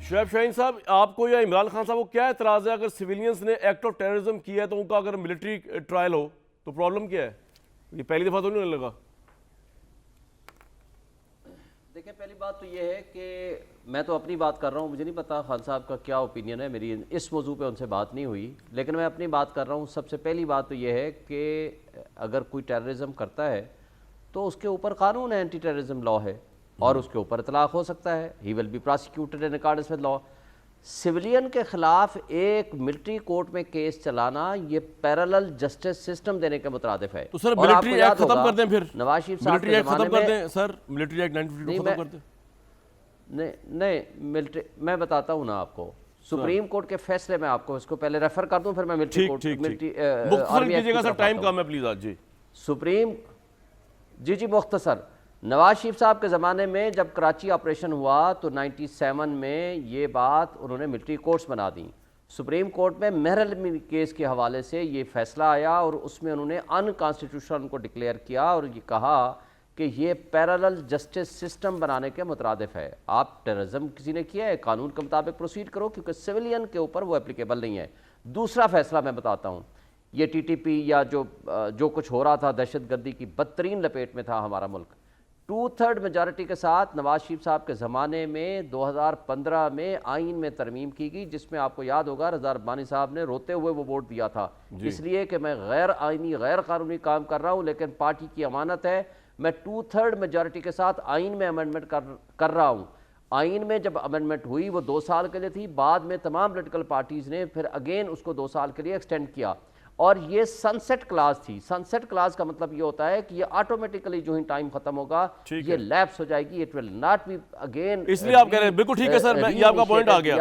शुएब शाहीन साहब, आपको या इमरान खान साहब को क्या एतराज़ है अगर सिविलियंस ने एक्ट ऑफ टेररिज्म किया है तो उनका अगर मिलिट्री ट्रायल हो तो प्रॉब्लम क्या है? ये पहली दफ़ा तो नहीं होने लगा। देखिए, पहली बात तो ये है कि मैं तो अपनी बात कर रहा हूँ, मुझे नहीं पता खान साहब का क्या ओपिनियन है, मेरी इस मौजू पे उनसे बात नहीं हुई, लेकिन मैं अपनी बात कर रहा हूँ। सबसे पहली बात तो ये है कि अगर कोई टेररिज्म करता है तो उसके ऊपर कानून है, एंटी टेररिज्म लॉ है, और उसके ऊपर इतलाक हो सकता है। He will be prosecuted in accordance with law. Civilian के खिलाफ एक मिलिट्री कोर्ट में केस चलाना ये पैरेलल जस्टिस सिस्टम देने के मुताबिक है। तो सर मिलिट्री एक्ट खत्म कर दें, फिर नवाज शरीफ साहब मिलिट्री एक्ट खत्म कर दें सर, मिलिट्री एक्ट 1952 खत्म कर दें। नहीं, मिलिट्री मैं बताता हूँ ना आपको, सुप्रीम कोर्ट के फैसले में आपको इसको पहले रेफर कर दूं, फिर मैं मिलिट्री कोर्ट मुख्तसर कीजिएगा सर, टाइम कम है प्लीज आज। जी सुप्रीम जी मुख्तसर, नवाज शरीफ साहब के ज़माने में जब कराची ऑपरेशन हुआ तो 97 में ये बात उन्होंने मिलिट्री कोर्ट्स बना दी। सुप्रीम कोर्ट में महरल केस के हवाले से ये फैसला आया और उसमें उन्होंने अनकॉन्स्टिट्यूशनल उनको डिक्लेयर किया और ये कहा कि ये पैरेलल जस्टिस सिस्टम बनाने के मुतरादिफ है। आप टेररिज्म किसी ने किया है, कानून के मुताबिक प्रोसीड करो, क्योंकि सिविलियन के ऊपर वो एप्लीकेबल नहीं है। दूसरा फैसला मैं बताता हूँ, ये TTP या जो कुछ हो रहा था, दहशतगर्दी की बदतरीन लपेट में था हमारा मुल्क। 2/3 मेजॉरिटी के साथ नवाज शरीफ साहब के ज़माने में 2015 में आइन में तरमीम की गई, जिसमें आपको याद होगा रज़ा रब्बानी साहब ने रोते हुए वो वोट दिया था, इसलिए कि मैं गैर आइनी गैर कानूनी काम कर रहा हूँ, लेकिन पार्टी की अमानत है, मैं 2/3 मेजॉरिटी के साथ आइन में अमेंडमेंट कर रहा हूँ। आइन में जब अमेंडमेंट हुई वो 2 साल के लिए थी, बाद में तमाम पॉलिटिकल पार्टीज़ ने फिर अगेन उसको 2 साल के लिए एक्सटेंड किया, और ये सनसेट क्लास थी। सनसेट क्लास का मतलब ये होता है कि ये ऑटोमेटिकली जो ही टाइम खत्म होगा ये लैप्स हो जाएगी, it will not be again. इसलिए आप कह रहे हैं, बिल्कुल ठीक है सर, ये आपका पॉइंट आ गया।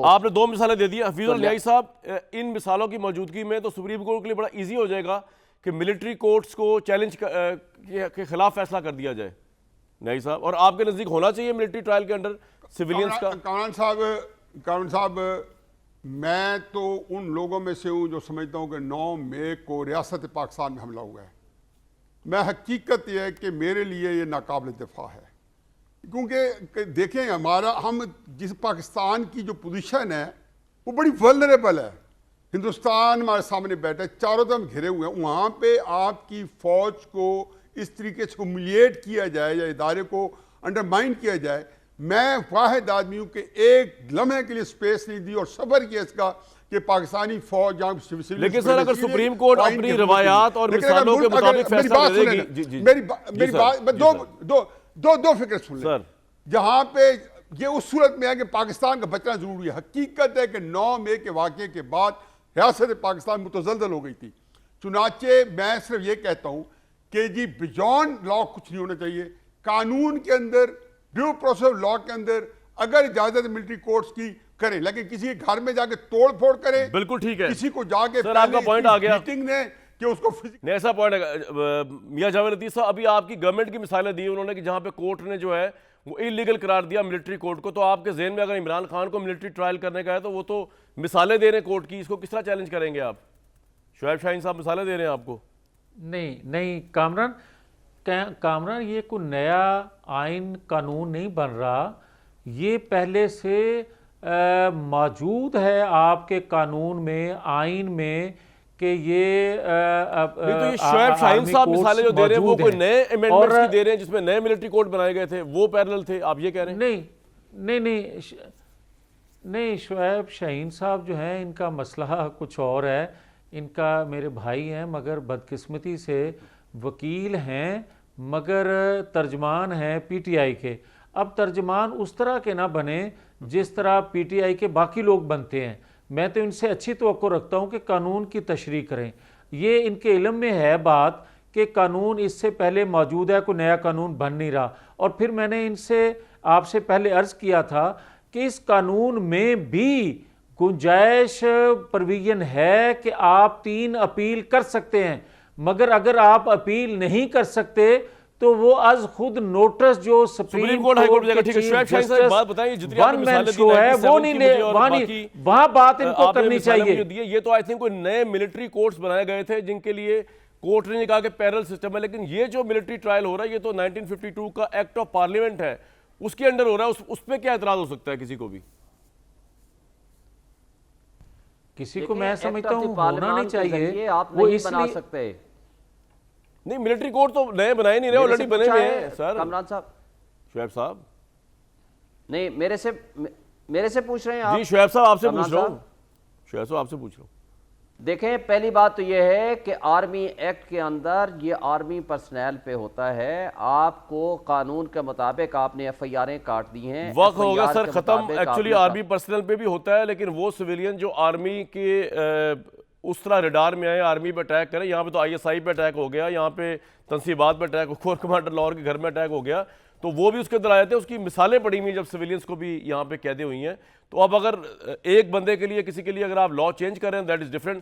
आपने 2 मिसालें दे दी हफीजुल न्याई साहब, इन मिसालों की मौजूदगी में तो सुप्रीम कोर्ट के लिए बड़ा ईजी हो जाएगा कि मिलिट्री कोर्ट्स को चैलेंज के खिलाफ फैसला कर दिया जाए। न्याई साहब, और आपके नजदीक होना चाहिए मिलिट्री ट्रायल के अंडर सिविलियंस का? कामरान साहब, मैं तो उन लोगों में से हूँ जो समझता हूँ कि 9 मई को रियासत पाकिस्तान में हमला हुआ है। मैं हकीकत यह है कि मेरे लिए ये नाकाबिल दिफा है, क्योंकि देखें हम जिस पाकिस्तान की जो पोजीशन है वो बड़ी वल्नरेबल है। हिंदुस्तान हमारे सामने बैठा है, चारों तरफ घिरे हुए हैं, वहाँ पे आपकी फ़ौज को इस तरीके से ह्यूमिलिएट किया जाए या इदारे को अंडरमाइन किया जाए। मैं वाहिद आदमी हूँ कि एक लम्हे के लिए स्पेस नहीं दी और सबर किया इसका कि पाकिस्तानी फौज जहाँ। लेकिन सर अगर सुप्रीम कोर्ट अपनी रवायात और मिसालों के मुताबिक फैसला करेगी, मेरी बात दो फिक्र सुन लें। जहाँ पे ये उस सूरत में है कि पाकिस्तान का बचना जरूरी है। हकीकत है कि 9 मई के वाक़े के बाद रियासत पाकिस्तान मुतज़लज़ल हो गई थी। चुनाचे मैं सिर्फ ये कहता हूँ कि जी बियॉन्ड लॉ कुछ नहीं होना चाहिए। कानून के अंदर, ड्यू प्रोसेस ऑफ लॉ के अंदर अगर इजाजत मिलिट्री कोर्ट्स की करें, लेकिन किसी के घर में जाके तोड़ फोड़ करें, बिल्कुल ठीक है। किसी को जाके सर आपका पॉइंट आ गया ने कि उसको ऐसा पॉइंट है। मियां जावेद लतीफ़ साहब, अभी आपकी गवर्नमेंट की मिसालें दी उन्होंने कि जहां पे कोर्ट ने जो है वो इलीगल करार दिया मिलिट्री कोर्ट को, तो आपके ज़हन में अगर इमरान खान को मिलिट्री ट्रायल करने का है तो वो तो मिसालें दे रहे हैं कोर्ट की, इसको किस तरह चैलेंज करेंगे आप? शुएब शाहीन साहब मिसालें दे रहे हैं आपको। नहीं कामरान, ये कोई नया आइन कानून नहीं बन रहा, ये पहले से मौजूद है आपके कानून में, आइन में, कि ये तो ये शुएब शाहीन साहब मिसालें जो दे रहे हैं वो कोई नए अमेंडमेंट्स की दे रहे हैं जिसमें नए मिलिट्री कोर्ट बनाए गए थे, वो पैरेलल थे, आप ये कह रहे हैं? नहीं, शुएब शाहीन साहब जो हैं इनका मसला कुछ और है। इनका मेरे भाई हैं मगर बदकिस्मती से वकील हैं, मगर तर्जमान हैं PTI के। अब तर्जमान उस तरह के ना बने जिस तरह PTI के बाकी लोग बनते हैं। मैं तो इनसे अच्छी तवक्को रखता हूं कि कानून की तशरीह करें। ये इनके इल्म में है बात कि कानून इससे पहले मौजूद है, कोई नया कानून बन नहीं रहा। और फिर मैंने इनसे आपसे पहले अर्ज़ किया था कि इस कानून में भी गुंजाइश प्रोविजन है कि आप 3 अपील कर सकते हैं, मगर अगर आप अपील नहीं कर सकते तो वो आज खुद नोटिस जो सुप्रीम कोर्ट हाईकोर्ट जाएगा। ठीक है, शुएब शाहीन साहब बात बताइए, जितनी आपने मिसालें दी है वो नहीं, वहां बात इनको करनी चाहिए। ये तो आई थिंक कोई नए मिलिट्री कोर्ट्स बनाए गए थे जिनके लिए कोर्ट ने कहा कि पैरेलल सिस्टम है, लेकिन ये जो मिलिट्री ट्रायल हो रहा है ये तो 1952 का एक्ट ऑफ पार्लियामेंट है, उसके अंडर हो रहा है। उस पर क्या एतराज हो सकता है किसी को भी? किसी को देखिए, मैं Act समझता of the हूँ होना पार्लियामेंट नहीं के चाहिए, जरिए आप वो नहीं बना इसलिए सकते। नहीं, मिलिट्री कोड तो नए बनाए नहीं रहे, मेरे ऑलरेडी से बने पूछा हुए है हैं सर। कामरान साहब, शुएब साहब, नहीं मेरे से पूछ रहे हैं आप? जी शुएब साहब आपसे कामरान पूछ रहा हूँ, साहब? शुएब साहब आपसे पूछ रहा हूँ। देखें, पहली बात तो यह है कि आर्मी एक्ट के अंदर ये आर्मी पर्सनल पे होता है। आपको कानून के मुताबिक आपने FIR काट दी हैं, वक्त हो गया FIR सर के खत्म। मुताबिक एक्चुअली आपने आर्मी पर्सनल पे भी होता है, लेकिन वो सिविलियन जो आर्मी के उस तरह रडार में आए, आर्मी पे अटैक करें, यहाँ पे तो ISI पे अटैक हो गया, यहाँ पे तंसीबात पे अटैक, कोर कमांडर लाहौर के घर में अटैक हो गया, तो वो भी उसके अंदर आए थे। उसकी मिसालें पड़ी हुई जब सिविलियंस को भी यहाँ पे कैदें हुई हैं। तो अब अगर एक बंदे के लिए, किसी के लिए अगर आप लॉ चेंज करें दैट इज़ डिफरेंट,